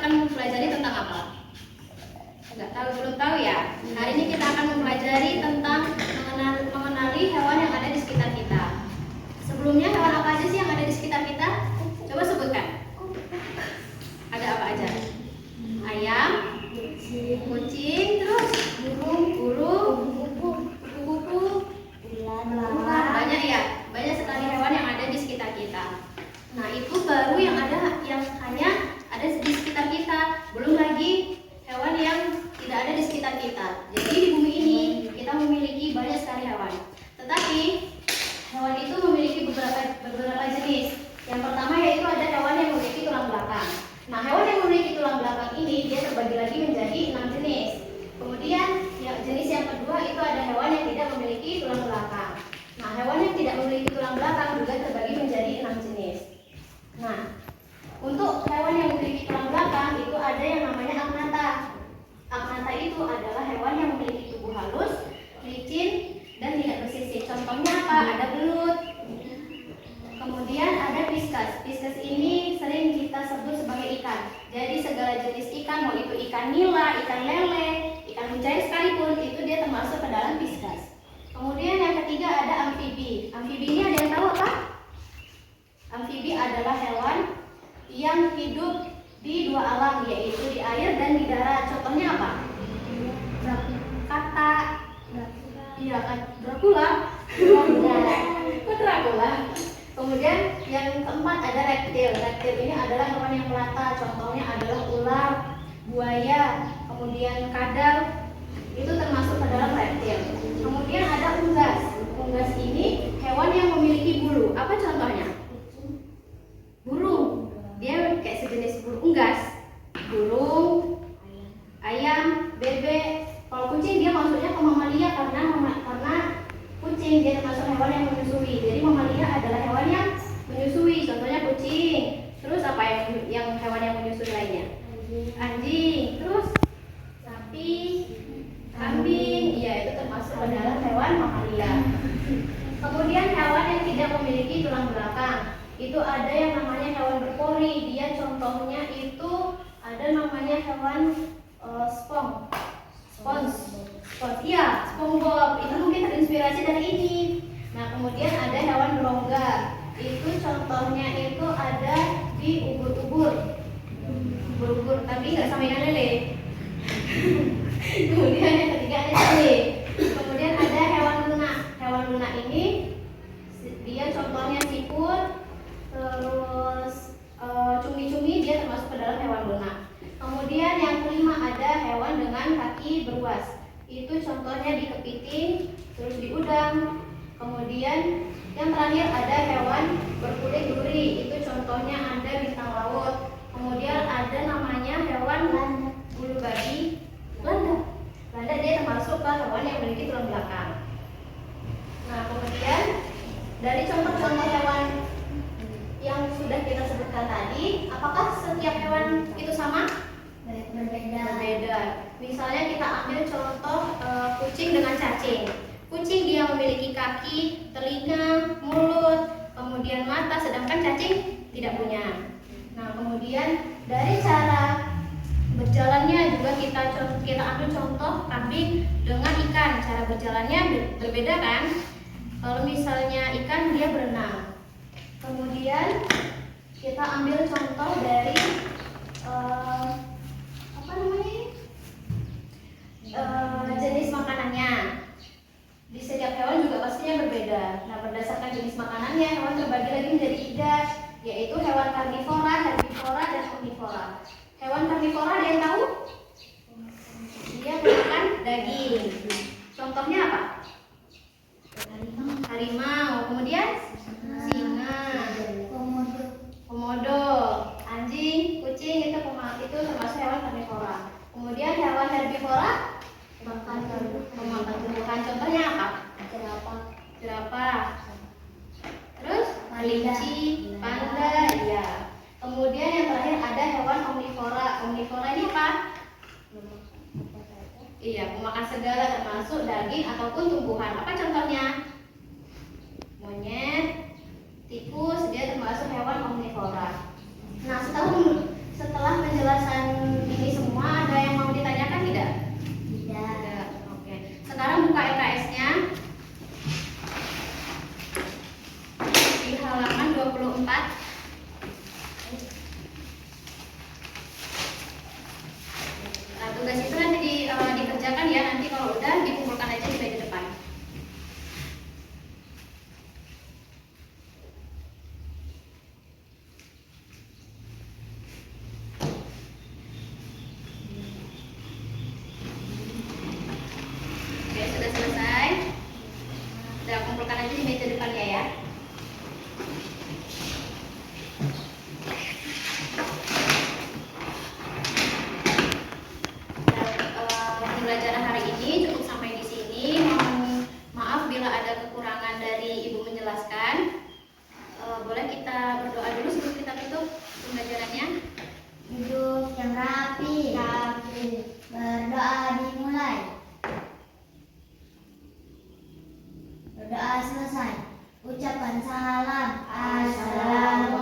akan mempelajari tentang apa? Nggak tahu, belum tahu ya. Hari ini kita akan mempelajari tentang mengenali hewan yang ada di sekitar kita. Sebelumnya hewan apa aja sih yang ada di sekitar kita? Coba sebutkan. Ada apa aja? Ayam, kucing, terus burung, kupu-kupu, ular. Banyak ya, banyak sekali hewan yang ada di sekitar kita. Nah, itu baru yang ada, yang hanya ada di sekitar kita. Belum lagi hewan yang tidak ada di sekitar kita. Jadi di bumi ini kita memiliki banyak sekali hewan. Tetapi hewan itu memiliki beberapa jenis. Yang pertama yaitu ada hewan yang memiliki tulang belakang. Nah, hewan yang memiliki tulang belakang ini dia terbagi lagi menjadi 6 jenis. Kemudian jenis yang kedua itu ada hewan yang tidak memiliki tulang belakang. Nah, hewan yang tidak memiliki tulang belakang juga terbagi menjadi 6 jenis. Nah, untuk hewan yang memiliki tulang belakang itu ada yang namanya agnatha. Agnatha itu adalah hewan yang memiliki tubuh halus, licin, dan tidak bersisik. Contohnya apa? Ada belut. Kemudian ada pisces. Pisces ini sering kita sebut sebagai ikan. Jadi segala jenis ikan, mau itu ikan nila, ikan lele, ikan mujair sekalipun, itu dia termasuk ke dalam pisces. Kemudian yang ketiga ada amfibi. Amfibi ini ada yang tahu apa? Amfibi adalah hewan yang hidup di dua alam, yaitu di air dan di darat. Contohnya apa? Kata. Iya kan, Dracula. Dracula. Kemudian yang keempat ada reptil. Reptil ini adalah hewan yang melata. Contohnya adalah ular, buaya, kemudian kadal. Itu termasuk ke dalam reptil. Kemudian ada unggas. Unggas ini hewan yang memiliki bulu. Apa contohnya? Burung. Dia kayak sejenis burung unggas. Burung, ayam, bebek. Kalau kucing dia maksudnya ke mamalia karena kucing dia termasuk hewan yang menyusui. Jadi mamalia adalah hewan yang menyusui. Contohnya kucing. Terus apa yang hewan yang menyusui lainnya? Anjing. Terus sapi, kambing. Iya, itu termasuk adalah hewan mamalia. Kemudian hewan yang tidak memiliki tulang belakang. Itu ada yang namanya hewan berpori. Dia contohnya itu ada namanya hewan Iya, SpongeBob. Itu mungkin terinspirasi dari ini. Nah, kemudian ada hewan berongga. Itu contohnya itu ada di ubur-ubur. Ubur-ubur, tapi nggak sama ikan lele. Kemudian yang ketiga ada cumi. Kemudian ada hewan lunak. Hewan lunak ini dia contohnya siput. Terus cumi-cumi dia termasuk ke dalam hewan lunak. Kemudian yang kelima ada hewan dengan kaki beruas. Itu contohnya di kepiting, terus di udang. Kemudian yang terakhir ada hewan berkulit duri. Itu contohnya ada bintang laut. Kemudian ada namanya hewan bulu babi, landak. Landak dia termasuk ke hewan yang memiliki tulang belakang. Nah, kemudian dari contoh-contoh hewan yang sudah kita sebutkan tadi, apakah setiap hewan itu sama? Berbeda. Misalnya kita ambil contoh kucing dengan cacing. Kucing dia memiliki kaki, telinga, mulut, kemudian mata, sedangkan cacing tidak punya. Nah, kemudian dari cara berjalannya juga kita ambil contoh kambing dengan ikan. Cara berjalannya berbeda kan? Kalau misalnya ikan dia berenang. Kemudian kita ambil contoh dari jenis makanannya. Di setiap hewan juga pastinya berbeda. Nah, berdasarkan jenis makanannya, hewan terbagi lagi menjadi 3, yaitu hewan karnivora, herbivora, dan omnivora. Hewan karnivora ada yang tahu? Dia makan daging. Contohnya apa? Harimau. Kemudian singa, komodo, anjing, kucing itu termasuk hewan karnivora. Kemudian hewan herbivora memakan tumbuhan. Contohnya apa? Jerapah. Terus kelinci, panda, ya. Kemudian yang terakhir ada hewan omnivora. Omnivora ini apa? Iya, pemakan segala termasuk daging ataupun tumbuhan. Apa contohnya? Monyet, tikus, dia termasuk hewan omnivora. Nah, setelah penjelasan Berdoa selesai. Ucapkan salam. Assalamualaikum